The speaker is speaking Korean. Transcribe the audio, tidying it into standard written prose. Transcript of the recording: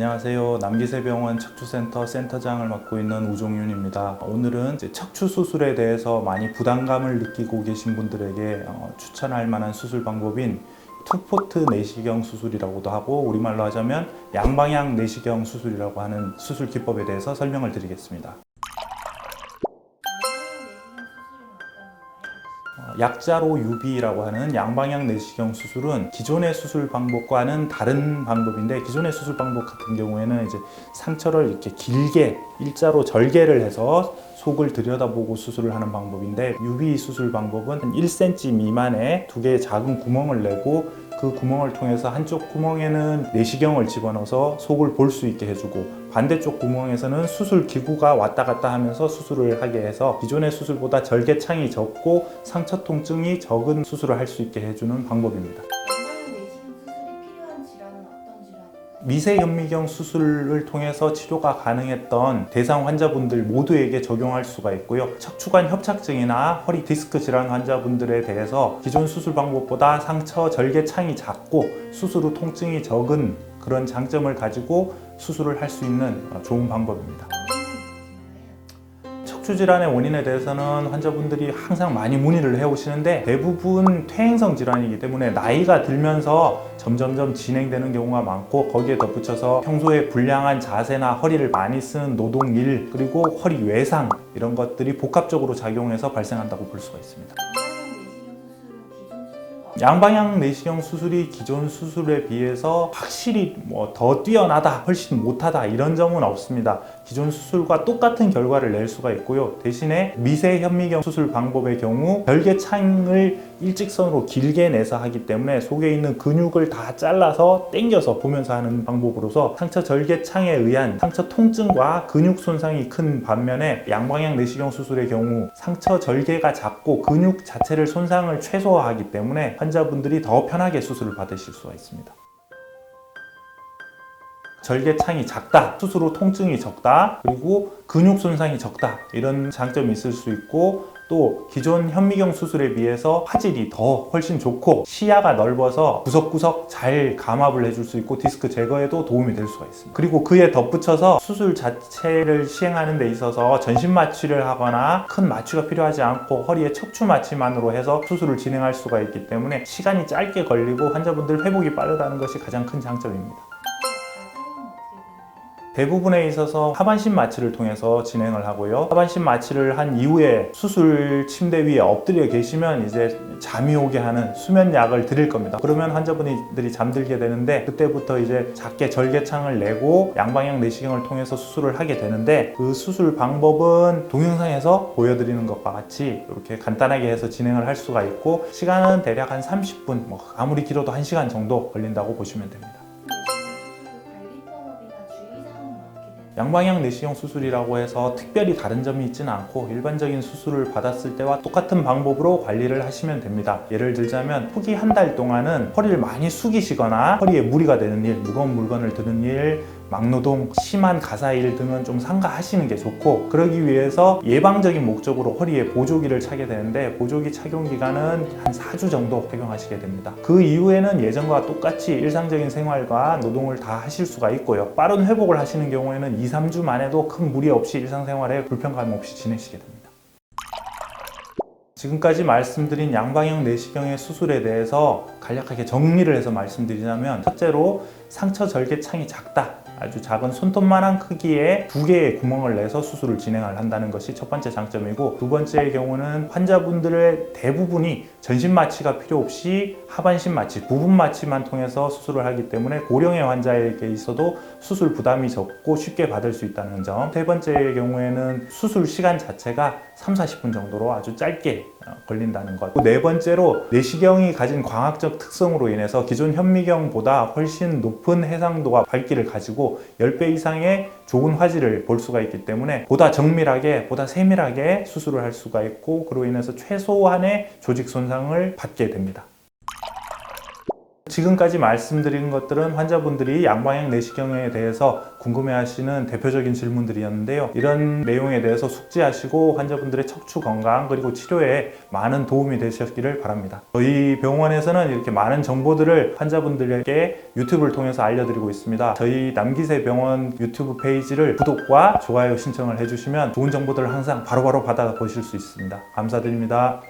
안녕하세요. 남기세병원 척추센터 센터장을 맡고 있는 우종윤입니다. 오늘은 이제 척추 수술에 대해서 많이 부담감을 느끼고 계신 분들에게 추천할 만한 수술 방법인 투포트 내시경 수술이라고도 하고, 우리말로 하자면 양방향 내시경 수술이라고 하는 수술 기법에 대해서 설명을 드리겠습니다. 약자로 유비라고 하는 양방향 내시경 수술은 기존의 수술 방법과는 다른 방법인데, 기존의 수술 방법 같은 경우에는 이제 상처를 이렇게 길게 일자로 절개를 해서 속을 들여다보고 수술을 하는 방법인데, 유비 수술 방법은 한 1cm 미만의 두 개의 작은 구멍을 내고, 그 구멍을 통해서 한쪽 구멍에는 내시경을 집어넣어서 속을 볼 수 있게 해주고, 반대쪽 구멍에서는 수술 기구가 왔다 갔다 하면서 수술을 하게 해서 기존의 수술보다 절개창이 적고 상처 통증이 적은 수술을 할 수 있게 해주는 방법입니다. 양방향 내시경 수술이 필요한 질환은 어떤 질환인가요? 미세현미경 수술을 통해서 치료가 가능했던 대상 환자분들 모두에게 적용할 수가 있고요. 척추관 협착증이나 허리 디스크 질환 환자분들에 대해서 기존 수술 방법보다 상처 절개창이 작고 수술 후 통증이 적은 그런 장점을 가지고 수술을 할 수 있는 좋은 방법입니다. 척추 질환의 원인에 대해서는 환자분들이 항상 많이 문의를 해오시는데, 대부분 퇴행성 질환이기 때문에 나이가 들면서 점점점 진행되는 경우가 많고, 거기에 덧붙여서 평소에 불량한 자세나 허리를 많이 쓰는 노동일, 그리고 허리 외상, 이런 것들이 복합적으로 작용해서 발생한다고 볼 수가 있습니다. 양방향 내시경 수술은 양방향 내시경 수술이 기존 기존 수술과 수술에 비해서 확실히 더 뛰어나다, 훨씬 못하다, 이런 점은 없습니다. 기존 수술과 똑같은 결과를 낼 수가 있고요. 대신에 미세현미경 수술 방법의 경우 절개창을 일직선으로 길게 내서 하기 때문에 속에 있는 근육을 다 잘라서 당겨서 보면서 하는 방법으로서 상처 절개창에 의한 상처 통증과 근육 손상이 큰 반면에, 양방향 내시경 수술의 경우 상처 절개가 작고 근육 자체를 손상을 최소화하기 때문에 환자분들이 더 편하게 수술을 받으실 수가 있습니다. 절개창이 작다, 수술 후 통증이 적다, 그리고 근육 손상이 적다, 이런 장점이 있을 수 있고, 또 기존 현미경 수술에 비해서 화질이 훨씬 좋고 시야가 넓어서 구석구석 잘 감압을 해줄 수 있고 디스크 제거에도 도움이 될 수가 있습니다. 그리고 그에 덧붙여서 수술 자체를 시행하는 데 있어서 전신 마취를 하거나 큰 마취가 필요하지 않고 허리에 척추 마취만으로 해서 수술을 진행할 수가 있기 때문에 시간이 짧게 걸리고 환자분들 회복이 빠르다는 것이 가장 큰 장점입니다. 대부분에 있어서 하반신 마취를 통해서 진행을 하고요. 하반신 마취를 한 이후에 수술 침대 위에 엎드려 계시면 이제 잠이 오게 하는 수면약을 드릴 겁니다. 그러면 환자분들이 잠들게 되는데, 그때부터 이제 작게 절개창을 내고 양방향 내시경을 통해서 수술을 하게 되는데, 그 수술 방법은 동영상에서 보여드리는 것과 같이 이렇게 간단하게 해서 진행을 할 수가 있고, 시간은 대략 한 30분, 아무리 길어도 1시간 정도 걸린다고 보시면 됩니다. 양방향 내시경 수술이라고 해서 특별히 다른 점이 있지는 않고, 일반적인 수술을 받았을 때와 똑같은 방법으로 관리를 하시면 됩니다. 예를 들자면 초기 한 달 동안은 허리를 많이 숙이시거나 허리에 무리가 되는 일, 무거운 물건을 드는 일, 막노동, 심한 가사일 등은 좀 삼가하시는 게 좋고, 그러기 위해서 예방적인 목적으로 허리에 보조기를 차게 되는데, 보조기 착용 기간은 한 4주 정도 착용하시게 됩니다. 그 이후에는 예전과 똑같이 일상적인 생활과 노동을 다 하실 수가 있고요. 빠른 회복을 하시는 경우에는 2-3주 만에도 큰 무리 없이 일상생활에 불편감 없이 지내시게 됩니다. 지금까지 말씀드린 양방향 내시경의 수술에 대해서 간략하게 정리를 해서 말씀드리자면, 첫째로 상처 절개창이 작다, 아주 작은 손톱만한 크기의 두 개의 구멍을 내서 수술을 진행을 한다는 것이 첫 번째 장점이고, 두 번째의 경우는 환자분들의 대부분이 전신 마취가 필요 없이 하반신 마취, 부분 마취만 통해서 수술을 하기 때문에 고령의 환자에게 있어도 수술 부담이 적고 쉽게 받을 수 있다는 점. 세 번째의 경우에는 수술 시간 자체가 3-40분 정도로 아주 짧게 걸린다는 것. 네 번째로 내시경이 가진 광학적 특성으로 인해서 기존 현미경보다 훨씬 높은 해상도와 밝기를 가지고 10배 이상의 좋은 화질을 볼 수가 있기 때문에 보다 정밀하게, 보다 세밀하게 수술을 할 수가 있고, 그로 인해서 최소한의 조직 손상을 받게 됩니다. 지금까지 말씀드린 것들은 환자분들이 양방향 내시경에 대해서 궁금해하시는 대표적인 질문들이었는데요. 이런 내용에 대해서 숙지하시고 환자분들의 척추 건강 그리고 치료에 많은 도움이 되셨기를 바랍니다. 저희 병원에서는 이렇게 많은 정보들을 환자분들에게 유튜브를 통해서 알려드리고 있습니다. 저희 남기세 병원 유튜브 페이지를 구독과 좋아요 신청을 해주시면 좋은 정보들을 항상 바로바로 받아보실 수 있습니다. 감사드립니다.